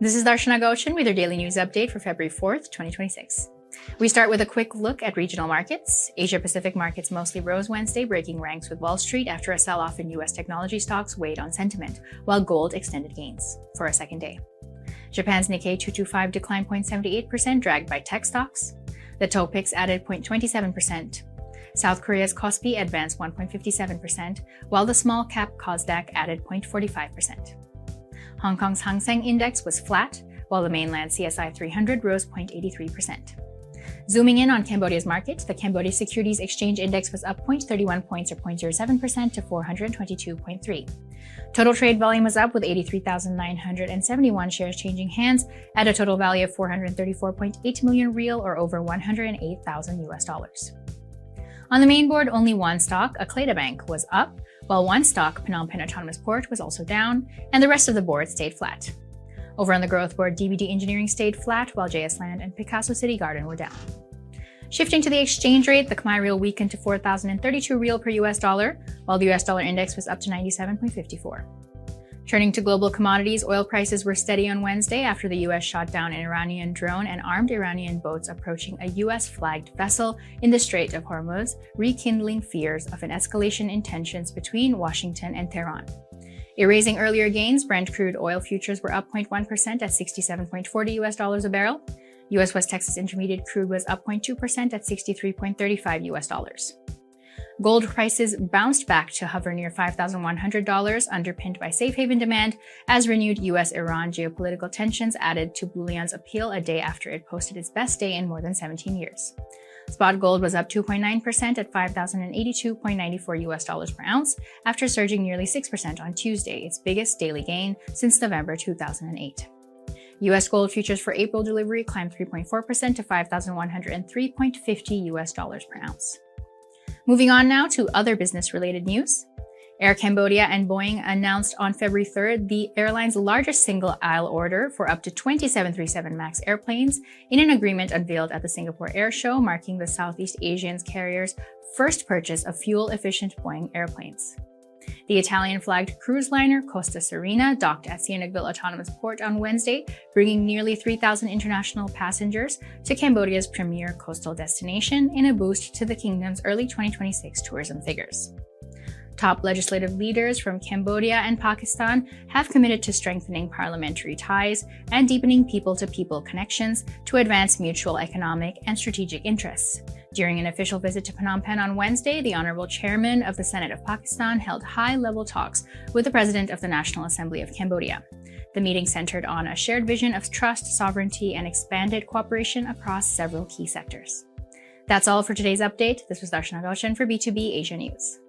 This is Darshana Gauchan with your daily news update for February 4th, 2026. We start with a quick look at regional markets. Asia-Pacific markets mostly rose Wednesday, breaking ranks with Wall Street after a sell-off in U.S. technology stocks weighed on sentiment, while gold extended gains for a second day. Japan's Nikkei 225 declined 0.78%, dragged by tech stocks. The Topix added 0.27%. South Korea's Kospi advanced 1.57%, while the small-cap Kosdaq added 0.45%. Hong Kong's Hang Seng Index was flat, while the mainland CSI 300 rose 0.83%. Zooming in on Cambodia's market, the Cambodia Securities Exchange Index was up 0.31 points or 0.07% to 422.3. Total trade volume was up with 83,971 shares changing hands at a total value of 434.8 million real or over $108,000. On the main board, only one stock, Akleda Bank, was up, while one stock, Phnom Penh Autonomous Port, was also down, and the rest of the board stayed flat. Over on the growth board, DBD Engineering stayed flat, while JS Land and Picasso City Garden were down. Shifting to the exchange rate, the Khmer Rial weakened to 4,032 Rial per US dollar, while the US dollar index was up to 97.54. Turning to global commodities, oil prices were steady on Wednesday after the US shot down an Iranian drone and armed Iranian boats approaching a US-flagged vessel in the Strait of Hormuz, rekindling fears of an escalation in tensions between Washington and Tehran. Erasing earlier gains, Brent crude oil futures were up 0.1% at $67.40 US a barrel. US West Texas Intermediate crude was up 0.2% at $63.35 US. Gold prices bounced back to hover near $5,100, underpinned by safe haven demand, as renewed US-Iran geopolitical tensions added to bullion's appeal a day after it posted its best day in more than 17 years. Spot gold was up 2.9% at $5,082.94 US per ounce, after surging nearly 6% on Tuesday, its biggest daily gain since November 2008. US gold futures for April delivery climbed 3.4% to $5,103.50 US per ounce. Moving on now to other business-related news. Air Cambodia and Boeing announced on February 3rd the airline's largest single-aisle order for up to 20 737 MAX airplanes in an agreement unveiled at the Singapore Air Show, marking the Southeast Asian carrier's first purchase of fuel-efficient Boeing airplanes. The Italian-flagged cruise liner Costa Serena docked at Sihanoukville Autonomous Port on Wednesday, bringing nearly 3,000 international passengers to Cambodia's premier coastal destination in a boost to the kingdom's early 2026 tourism figures. Top legislative leaders from Cambodia and Pakistan have committed to strengthening parliamentary ties and deepening people-to-people connections to advance mutual economic and strategic interests. During an official visit to Phnom Penh on Wednesday, the Honorable Chairman of the Senate of Pakistan held high-level talks with the President of the National Assembly of Cambodia. The meeting centered on a shared vision of trust, sovereignty, and expanded cooperation across several key sectors. That's all for today's update. This was Darshana Gauchan for B2B Asia News.